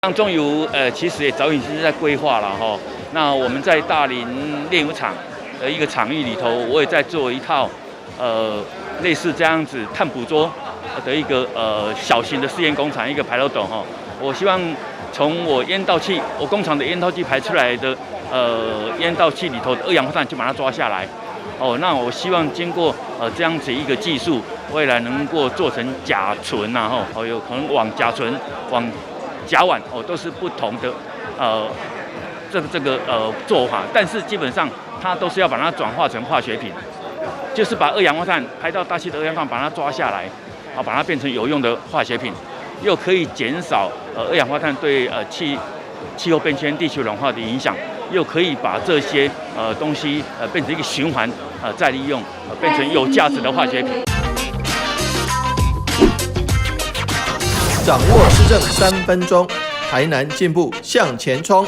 像中油其实也早已经在规划了哈。那我们在大林炼油厂的一个场域里头，我也在做一套类似这样子碳捕捉的一个小型的试验工厂，一个排漏斗哈。我希望从我工厂的烟道器排出来的烟道器里头的二氧化碳就把它抓下来。那我希望经过这样子一个技术，未来能够做成甲醇呐，有可能往甲醇、往甲烷都是不同的这个做法，但是基本上它都是要把它转化成化学品，就是把二氧化碳排到大气的二氧化碳把它抓下来，把它变成有用的化学品，又可以减少二氧化碳对气候变迁、地球暖化的影响。又可以把这些东西变成一个循环再利用，变成有价值的化学品。掌握施政3分钟，台南进步向前冲。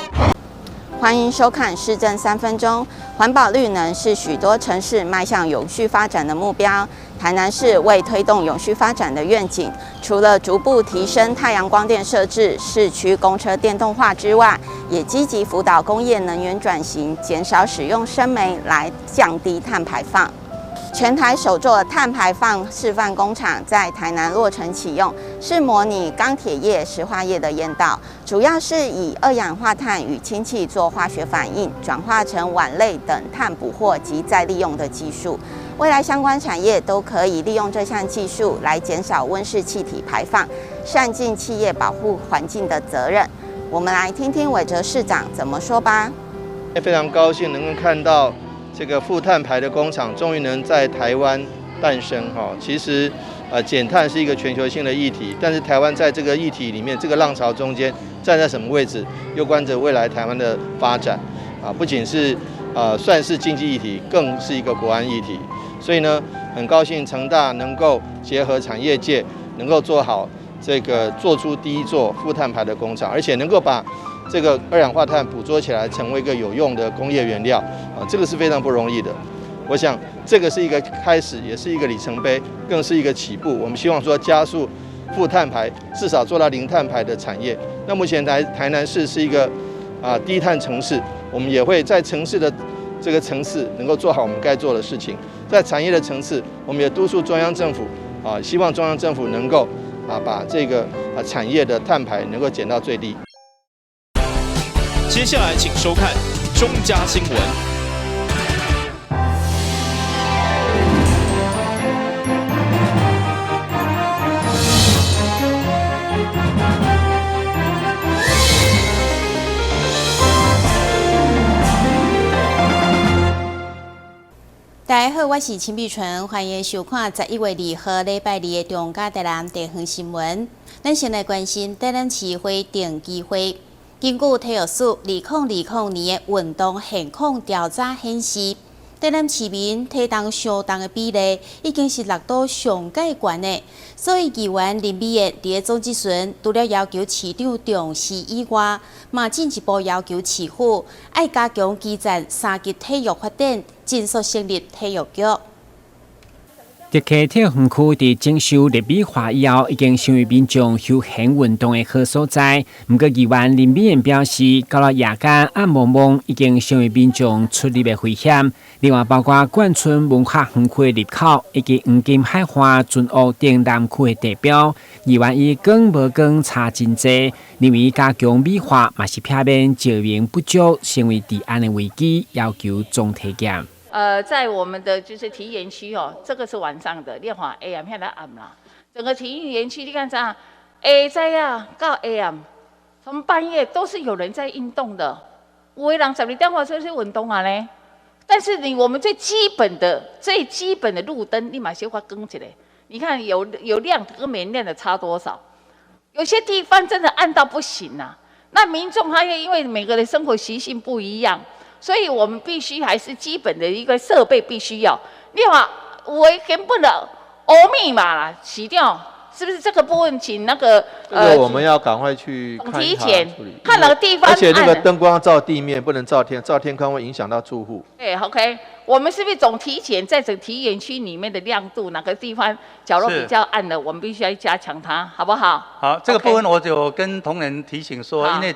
欢迎收看《施政3分钟》。环保绿能是许多城市迈向永续发展的目标。台南市为推动永续发展的愿景，除了逐步提升太阳光电设置、市区公车电动化之外，也积极辅导工业能源转型，减少使用生煤来降低碳排放。全台首座碳排放示范工厂在台南落成启用，是模拟钢铁业、石化业的烟道，主要是以二氧化碳与氢气做化学反应，转化成烷类等碳捕获及再利用的技术。未来相关产业都可以利用这项技术来减少温室气体排放，善尽企业保护环境的责任。我们来听听韦哲市长怎么说吧。非常高兴能够看到这个负碳排的工厂终于能在台湾诞生哈。其实减碳是一个全球性的议题，但是台湾在这个议题里面，这个浪潮中间站在什么位置，攸关着未来台湾的发展不仅是算是经济议题，更是一个国安议题。所以呢，很高兴成大能够结合产业界，能够做出第一座负碳排的工厂，而且能够把这个二氧化碳捕捉起来，成为一个有用的工业原料这个是非常不容易的。我想这个是一个开始，也是一个里程碑，更是一个起步。我们希望说加速负碳排，至少做到零碳排的产业。那目前台南市是一个低碳城市，我们也会在城市的这个层次能够做好我们该做的事情，在产业的层次，我们也督促中央政府希望中央政府能够把这个产业的碳排能够减到最低。接下来请收看中嘉新闻。大家好，我是陈碧纯，欢迎收看11月2号礼拜2的中嘉台南地方新闻。咱先来关心台南市会定期会。根据体育署2020年的运动现况调查显示，台南市民体重相当的比例已经是6度上界悬的，所以议员林美燕伫个总质询，除了要求市长重视以外，嘛进一步要求市府要加强基层3级体育发展，尽速成立体育局。竹溪体育园区伫整修立美化以后，已经成为民众休闲运动的好所在。不过，议员林美燕表示，到了夜间暗蒙蒙，已经成为民众出入的危险。另外，包括冠村文化园区入口以及黄金海岸准屋顶南区的地标，议员以光无光差真济，认为加强美化嘛是避免照明不足，成为治安的危机，要求总体检。在我们的就是体育园区这个是晚上的，练华 AM 现在暗啦。整个体育园区你看啥 ，A 在到 AM， 从半夜都是有人在运动的。有的人12点外出去运动啊呢。但是我们最基本的路灯，你马上要更起来。你看有亮的跟没亮的差多少？有些地方真的暗到不行啊。那民众还因为每个人生活习性不一样。所以我们必须还是基本的一个设备必须要。你话有的根本的乌密码啦，市长是不是这个部分请那个这个我们要赶快去看体检处理，看哪个地方，而且那个灯光照地面，不能照天，照天空会影响到住户。对 ，OK， 我们是不是总体检在整体验区里面的亮度，哪个地方角落比较暗的，我们必须要加强它，好不好？好，这个部分我有跟同仁提醒说，因为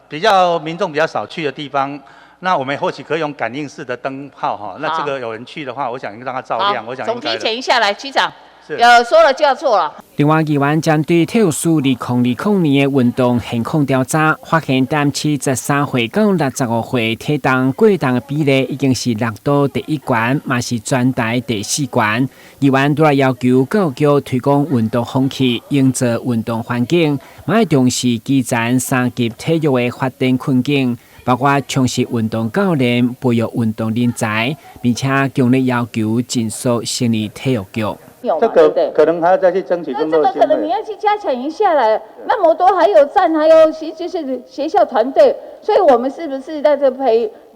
比较民众比较少去的地方。那我们或许可以用感应式的灯泡哈，那这个有人去的话，我想让它照亮。我想总体检一下来，局长，有说了就要做了。另外，议员针对体育署2020年的运动现况调查，发现单期13岁到65岁体重过重的比例已经是6都第1关，嘛是全台第4关。议员都来要求教育局推广运动风气，营造运动环境，嘛要重视基层3级体育的发展困境。包括充实运动教练、培育运动人才，并且强烈要求尽速成立体育局。这个可能还要再去争取更多的经费。这个可能你要去加强一下来，那么多还有站，还有就是学校团队，所以我们是不是在这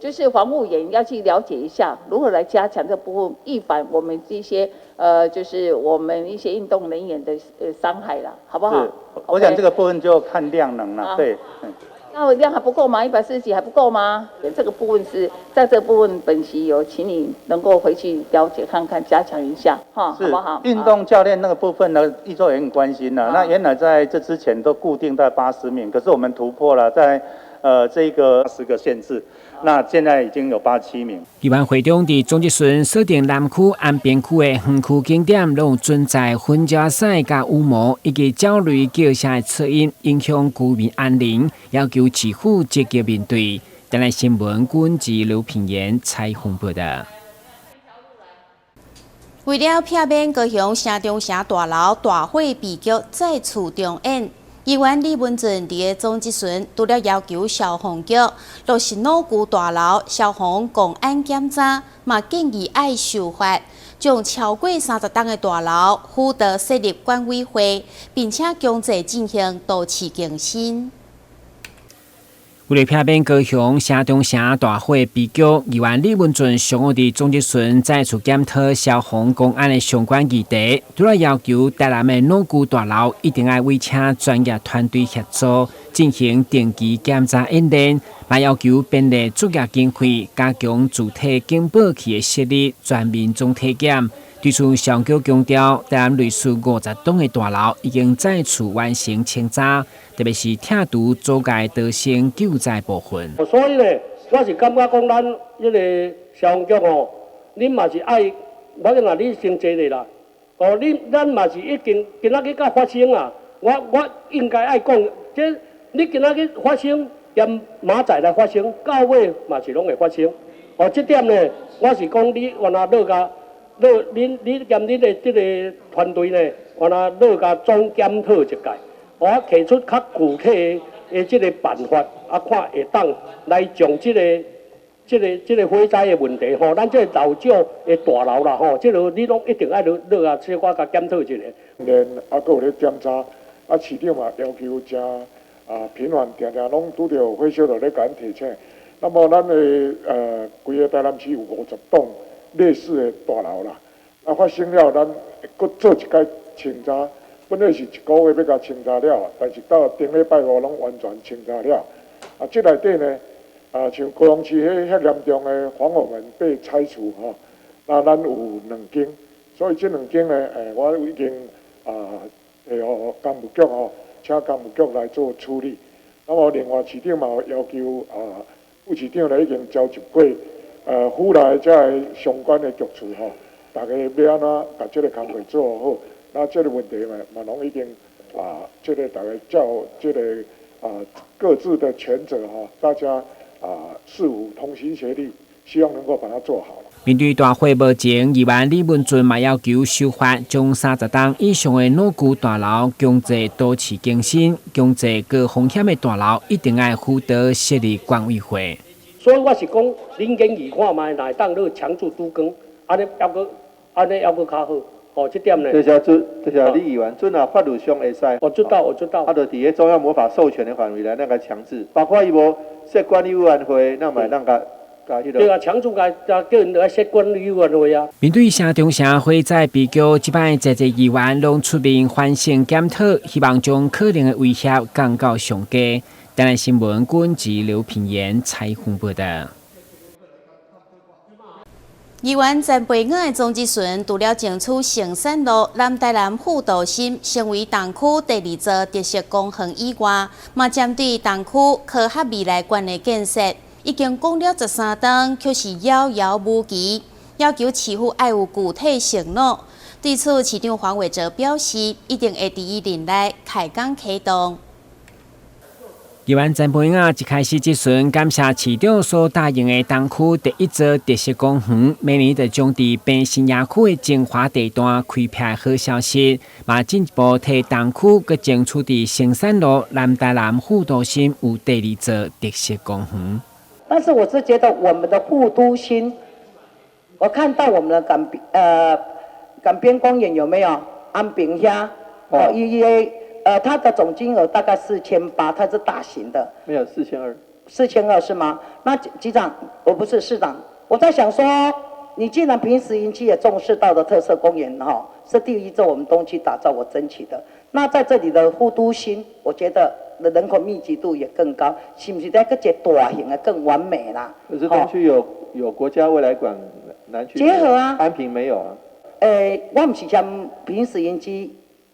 就是防护员要去了解一下，如何来加强这部分，预防我们这些就是我们一些运动人员的伤害了，好不好？我想这个部分就看量能了，对。那量还不够吗？140几还不够吗？这个部分是在这部分本席有请你能够回去了解看看，加强一下，好不好？运动教练那个部分呢，议座也很关心了。那原来在这之前都固定在80名，可是我们突破了在这个10个县市。那现在已经有87名。议员会中伫总集村设定南区、安边区的园区景点，拢有存在混杂赛甲羽毛以及鸟类叫声的噪音，影响居民安宁，要求市府积极面对。台南新闻管及刘品言采访报道。为了避免高雄城中城大楼大火悲剧再次重演。议员李文俊伫总集村除了要求消防局落实老旧大楼消防公安检查，嘛建议爱修法，将超过30栋的大楼辅导设立管委会，并且强制进行多次更新。为了避免高雄城中城大火悲剧，议员李文俊上午伫总集村再次检讨消防公安的相关议题，除了要求台南的老旧大楼一定要委请专业团队协助进行定期检查演练，嘛要求编列足额经费，加强主体警报器的设立，全民总体检。对此，消防局强调，台南类似50栋的大楼已经再次完成清查，特别是拆除阻碍逃生救灾部分。所以呢，我是感觉讲咱迄个消防局吼，恁嘛是爱，我讲啊，你先坐咧啦。哦，咱嘛是已经今仔日甲发生啊，我应该爱讲，这你今仔日发生，兼明仔来发生，到尾嘛是拢会发生。哦，这点呢，我是讲你原来落甲。你兼你的这个团队呢，我那落甲总检讨一届，我提出较具体的这个办法，看会当来将这个火灾的问题吼，咱这个老旧的大楼啦吼，这个你拢一定爱落啊，小可甲检讨一下。连还有咧检查，市长嘛要求真频繁，常常拢拄着火烧，就咧甲咱提醒。那么咱的规个台南市有50栋。类似的大楼啦，发生了，咱搁做一届清查，本来是1个月要甲清查了，但是到顶礼拜5拢完全清查了。这内底呢，像高雄市遐严重的防火门被拆除吼，那咱有2间，所以这2间呢，我已经会互工务局吼，请工务局来做处理。那么另外市长嘛要求副市长呢已经召集过。府内这相关的局处吼，大家要安怎把这个工作做好？那这个问题嘛拢已经这个大家照这个各自的权责哈，大家事务同心协力，希望能够把它做好。面对大火目前，议员李文俊嘛要求修法，将30栋以上的老旧大楼强制多次更新，强制高风险的大楼一定要辅导设立管委会。所以我是讲，恁建议看卖哪会当你强制拄光，安尼还阁较好。哦，这点呢？这是李议员，准啊，法律上会使。我知道。他就伫个中央魔法授权的范围内，那个强制，包括伊无设管理委员会，那么让甲对啊，强主叫人来设管理委员会啊。面对城中社会在比较即摆在议员拢出面反省检讨，希望将可能的威胁降到上低。台南新闻管及刘品言采访报道。议员陈培安的总之船除了争取成山路南台南辅导心成为东区第2座特色公园以外，嘛针对东区科学未来馆的建设，已经讲了13档，却是遥遥无期，要求市府要有具体承诺。对此，市长黄伟哲表示，一定会第1年内开工启动。议员陈培安一开始即阵感谢市长所答应的东区第1座特色公园，明年就将伫平新野区的精华地段开辟好消息，嘛进一步替东区佮争取伫成山路南台南辅导心有第2座特色公园。但是我是觉得我们的副都心，我看到我们的港边公园有没有安平乡它的总金额大概4800，它是大型的。没有4200。4200是吗？那局长，我不是市长，我在想说，你既然平时营区也重视到的特色公园是第1座我们东区打造我争取的，那在这里的副都心，我觉得的人口密集度也更高，是不是在个些大型的更完美啦？可是东区有国家未来馆，南区结合啊，安平没有啊。我们是像平时营区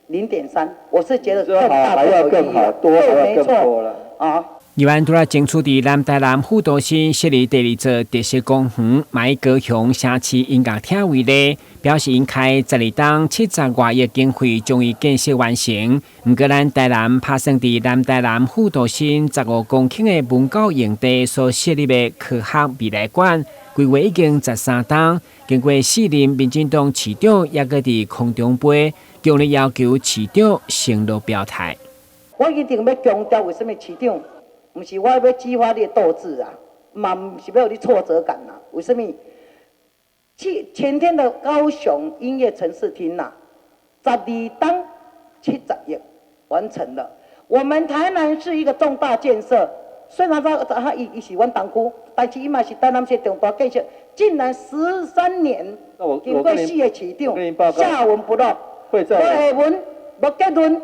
0.3，我是觉得更大还要更好，多还要更多了啊。议员除了争取伫南台南辅导心设立第2座特色公园，嘛以高雄城市音乐厅为例，表示因开12档70多亿经费将伊建设完成。不过，咱台南拍算伫南台南辅导心15公顷的文教用地所设立的科学未来馆，规划已经13档。经过4任民进党市长也搁伫空中飞，强烈要求市长承诺表态。我一定要强调，为什么市长？不是我要激发你的斗志啊，嘛不是要有你挫折感啊。为什么？前天的高雄音乐城市厅12档70亿完成了。我们台南是一个重大建设，虽然它伊是阮东区，但是伊嘛是台南市重大建设，竟然13年，经过4个市长下文不落，会在下文无结论。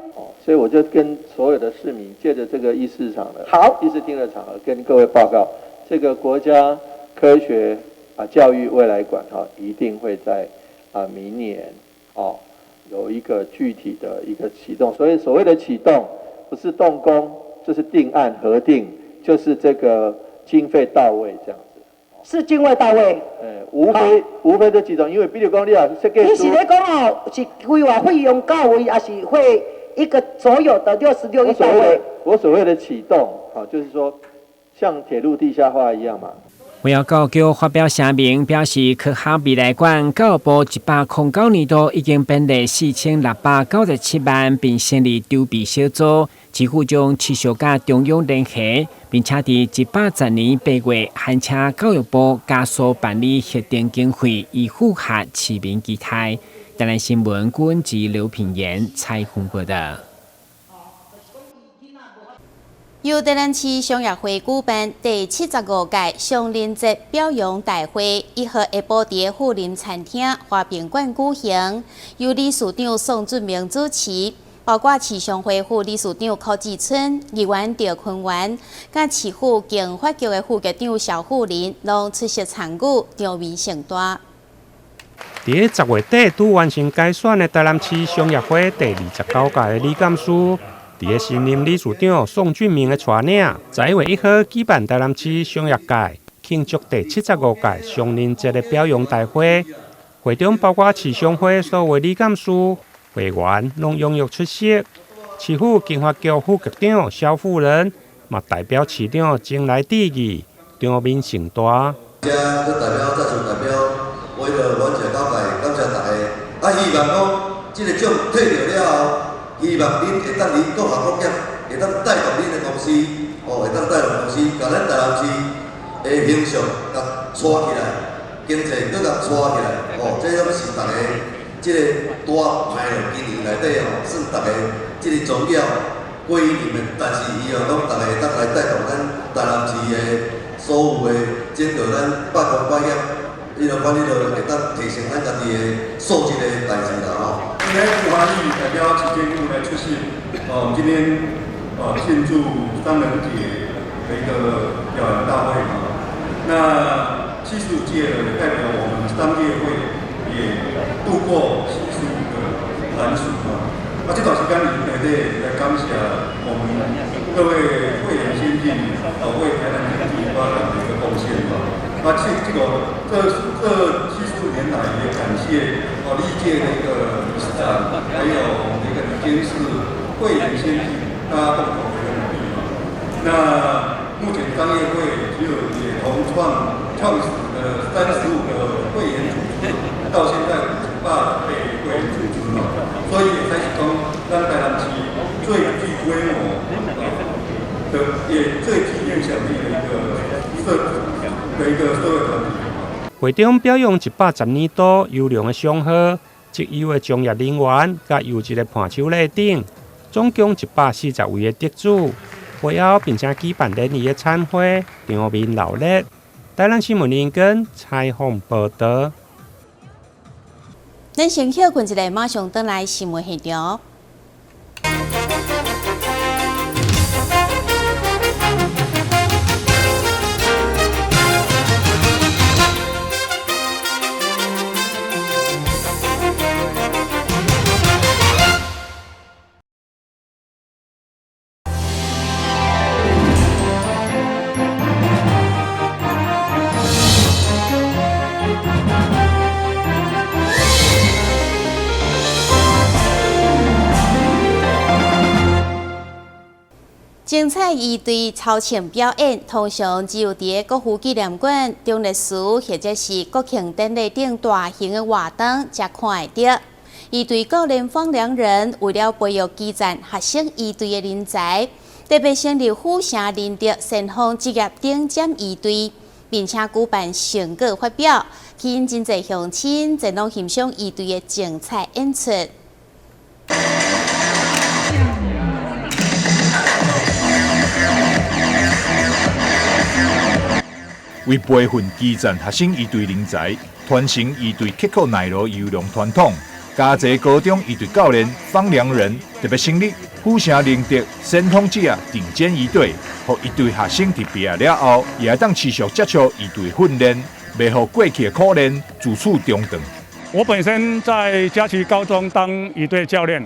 所以我就跟所有的市民借着这个议事厅的场合，跟各位报告，这个国家科学教育未来馆一定会在明年有一个具体的一个启动。所谓的启动，不是动工，就是定案核定，就是这个经费到位这样子。是经费到位。无非这几种，因为比如讲你设计，你是咧讲是规划费用到位，还是会？一个所有的66亿到位。我所谓的启动，就是说像铁路地下化一样嘛。为了高局发表声明，表示科学未来馆教育部109年度已经编列4697万，并成立筹备小组，几乎将持续甲中央联系，并且伫110年8月函请教育部加速办理核定经费，以符合市民期待。台南新闻管及刘品言采访报道。由台南市商业会举办第75届上林节表扬大会，1號下晡伫富林餐厅和平馆舉行，由理事長宋俊明主持，包括市商會副理事長柯志春、議員趙坤元，甲市府經發局的副局長蕭富林，攏出席參與，場面盛大。伫10月底拄完成改選的台南市商業會第29屆的理監事，伫新任理事長宋俊明的帶領，11月1號舉辦台南市商業界慶祝第75屆上林節的表揚大會。會中包括市商會所有理監事、會員攏踴躍出席。市府經發局副局長蕭富仁嘛代表市長前來致意，場面盛大。為了完成到界，感謝大家。希望講這個獎摕到了後，希望恁會當嚟各行各業，會當帶動恁的公司，會當帶動公司，甲咱台南市的形象甲帶起來，經濟佫甲帶起來。這攏是大家這個大派落今年內底算大家這個重要歸你們，但是以後攏大家會當來帶動咱台南市的所有的這先着咱百工百业，伊就管理着会当提升咱家己的素质的代志啦吼。今天吴华义代表旗舰部来出席，今天庆祝商人节的一个表扬大会啊。那75届的代表我们商业会也度过75个寒暑啊。这段时间里面来感谢我们各位会员先进为台南经济发展的一个贡献吧。这75年来也感谢历届的一个理事长，还有那个理监事、会员先进，大家共同的一个努力嘛。那目前商业会也同创始的35个会员组织，到现在58被会员组织嘛，所以也才是讲咱台南市最具规模也最具影响力的一个社会团体。会中表扬110年度优良的商号，即有的从业人员甲优质的伴手礼等，总共140位的得主。会后并且举办联谊的餐会，场面热闹。台南新闻联跟采访报道。咱先休困一下，马上回来新闻现场。精彩仪队超前表演，通常只有伫国父纪念馆、中历史或者是国庆典礼等大型的活动才看会到。仪队教练方良仁为了培育基层学生仪队的人才，特别成立府城仁德先锋职业顶尖仪队，并且举办成果发表，吸引真侪乡亲前往欣赏仪队的精彩演出。为培训基层学生仪队人才，传承仪队刻苦耐劳优良传统，嘉泽高中仪队教练方良仁特别成立府城仁德先锋职业顶尖仪队，让仪队学生伫毕业了后，也会当持续接触仪队训练，袂让过去的苦练自此中断。我本身在嘉琪高中当仪队教练，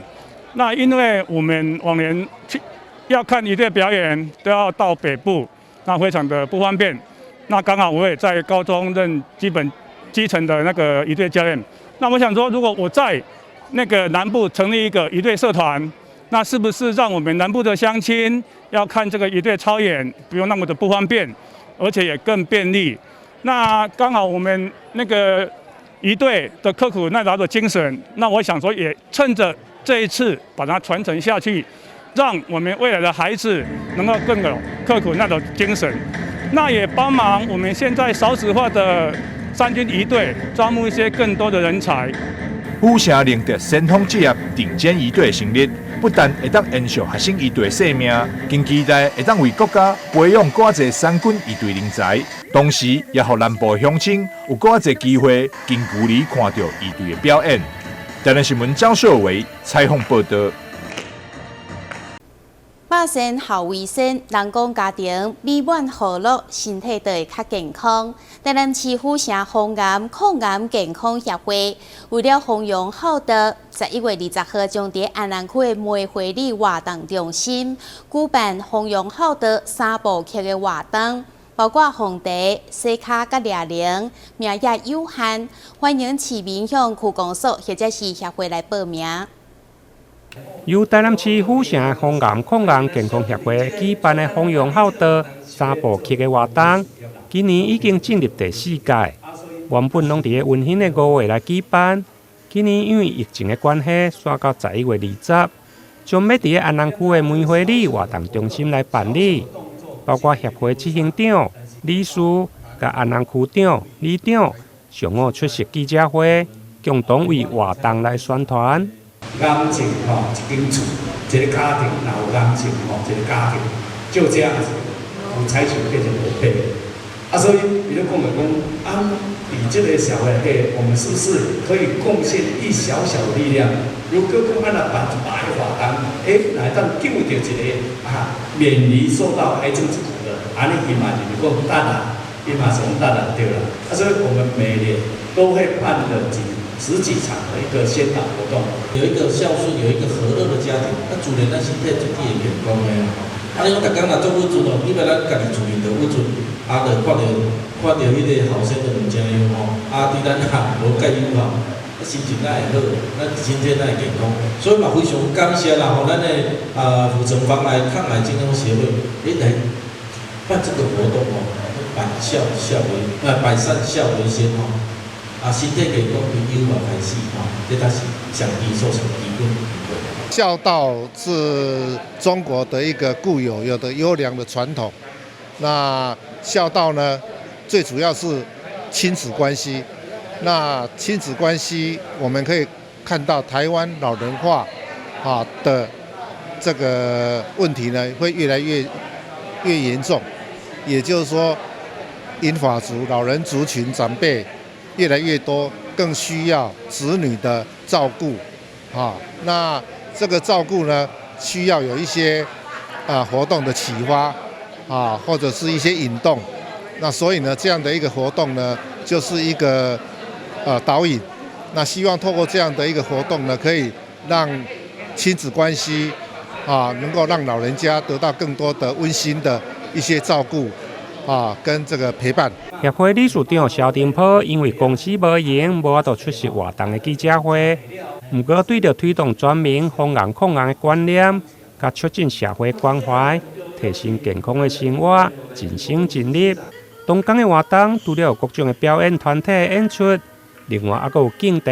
那因为我们往年要看仪队表演都要到北部，那非常的不方便。那刚好我也在高中任基层的那个仪队教练。那我想说，如果我在那个南部成立一个仪队社团，那是不是让我们南部的乡亲要看这个仪队操演不用那么的不方便，而且也更便利？那刚好我们那个仪队的刻苦耐劳的精神，那我想说也趁着这一次把它传承下去，让我们未来的孩子能够更有刻苦耐劳精神。那也帮忙我们现在少子化的三军仪队招募一些更多的人才。府城仁德先锋职业顶尖仪队成立，不但会当延续学生仪队生命，更期待会当为国家培养更多三军仪队人才，同时也让南部乡亲有更多机会近距离看到仪队的表演。台南新闻张秀维采访报道。百姓好卫生，人讲家庭美满和乐，身体就会较健康。台南市府城防癌抗癌健康协会为了弘扬好德，11月20号将伫安南区的梅花里活动中心举办弘扬好德3部曲的活动，包括红茶、洗脚、甲抓铃，名额有限，欢迎市民向区公所或者是协会来报名。由台南市府城防癌抗癌健康协会举办的弘扬好德3部曲的活动，今年已经进入第4届。原本拢伫个温馨的5月来举办，今年因为疫情的关系，刷到11月20，将要伫个安南区的梅花里活动中心来办理，包括协会执行长、理事、甲安南区长、里长上午出席记者会，共同为活动来宣传。癌症一间厝，一个家庭若有癌症一个家庭就这样子，从财神变成5倍。所以伊咧讲咪讲，伫这个社会内，我们是不是可以贡献一小小的力量？如果讲咱来办一百个活动，来当救着一个免于受到癌症之苦的，安尼伊嘛就是讲当然，伊嘛是讲当然对了。所以我们每年都会办的十几场的一个宣导活动。有一个孝顺，有一个和乐的家庭，自然咱身体就会健康的。你讲逐工若做不准哦，以为咱家己厝边就不准，就看到迄个后生就唔正样吼，对咱无介友好。心情才会好，咱身体才会健康，所以嘛非常感谢啦，咱的府城防癌抗癌健康协会，来办这个活动哦，百善孝为先哦，身体健康比幼嘛开始哦，这才是上基础上基本。孝道是中国的一个固有的优良的传统，那孝道呢，最主要是亲子关系。那亲子关系，我们可以看到台湾老人化的这个问题呢，会越来越严重。也就是说，银发族、老人族群长辈越来越多，更需要子女的照顾。那这个照顾呢，需要有一些活动的启发或者是一些引动。那所以呢，这样的一个活动呢，就是一个导引，那希望透过这样的一个活动呢，可以让亲子关系能够让老人家得到更多的温馨的一些照顾跟这个陪伴。协会理事长萧定波因为公司无闲，无法度出席活动的记者会，不过对着推动全民防癌抗癌的观念，甲促进社会关怀，提升健康的生活，尽心尽力。东港的活动除了有各种的表演团体演出。另外，还有竞茶、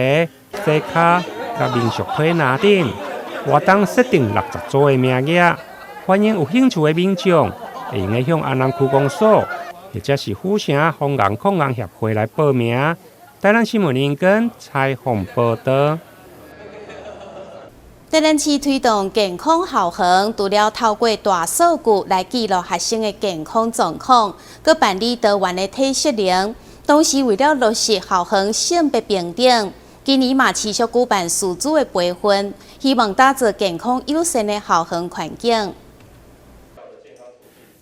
洗卡、甲民俗推拿等，活动设定60组的名额，欢迎有兴趣的民众会用向安南区公所或者是府城防癌抗癌协会来报名。台南新闻林根采访报道。台南市推动健康校园，除了透过大数据来记录学生的健康状况，佮办理多元的体适能。同时，为了落实校园性别平等，今年嘛持续举办师资的培训，希望打造健康友善的校园环境。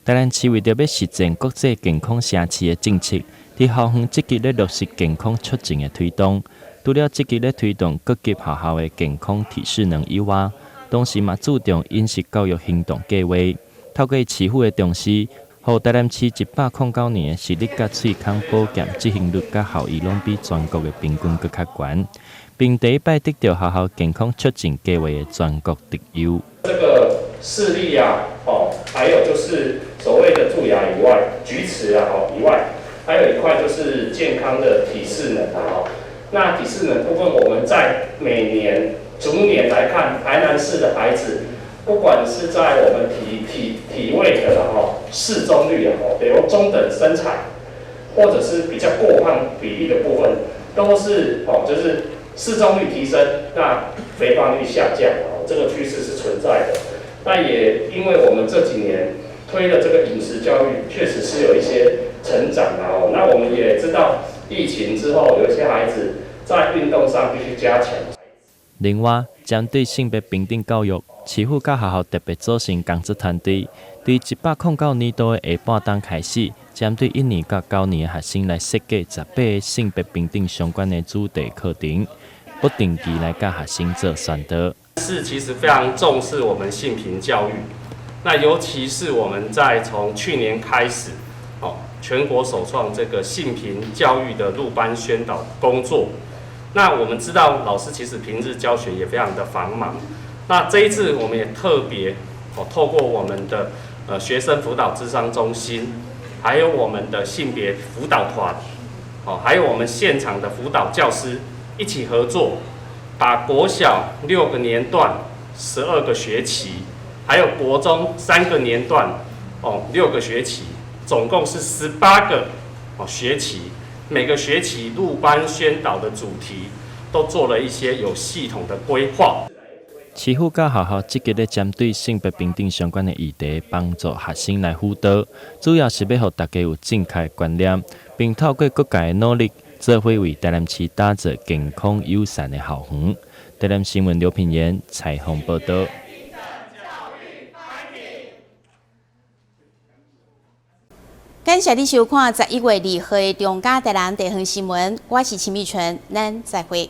台南市为着要实践国际健康城市的政策，伫校园积极咧落实健康促进的推动。除了积极咧推动各级学校的健康体适能以外，同时嘛注重饮食教育行动计划，透过市府的重视。互台南市109年的视力甲喙腔保健执行率甲效益拢比全国的平均搁较悬，并第一摆得到学校健康促进计划的全国特优。这个视力还有就是所谓的蛀牙以外、龋齿以外，还有一块就是健康的体适能那体适能部分，我们在每年逐年来看，台南市的孩子。不管是在我们体位的适中率比如中等身材，或者是比较过胖比例的部分，都是就是适中率提升，那肥胖率下降这个趋势是存在的。那也因为我们这几年推的这个饮食教育，确实是有一些成长那我们也知道疫情之后，有一些孩子在运动上必须加强。另外，针对性别平等教育，市府甲学校特别组成工作团队，伫109年度的下半冬开始，针对1年到9年的学生来设计18个性别平等相关的主题课程，不定期来甲学生做宣导。是其实非常重视我们性平教育，那尤其是我们在从去年开始，全国首创这个性平教育的入班宣导工作。那我们知道，老师其实平日教学也非常的繁忙。那这一次，我们也特别透过我们的学生辅导諮商中心，还有我们的性别辅导团，还有我们现场的辅导教师一起合作，把国小6个年段12个学期，还有国中3个年段6个学期，总共是18个学期。每个学期入班宣导的主题都做了一些有系统的规划。市府甲学校积极咧针对性别平等相关的议题，帮助学生来辅导，主要是要让大家有正确观念，并透过各界的努力，做伙为台南市打造健康友善的校园。台南新闻刘品言采访报道。感谢你收看11月2号的中嘉台南地方新闻，我是陈美纯，咱再会。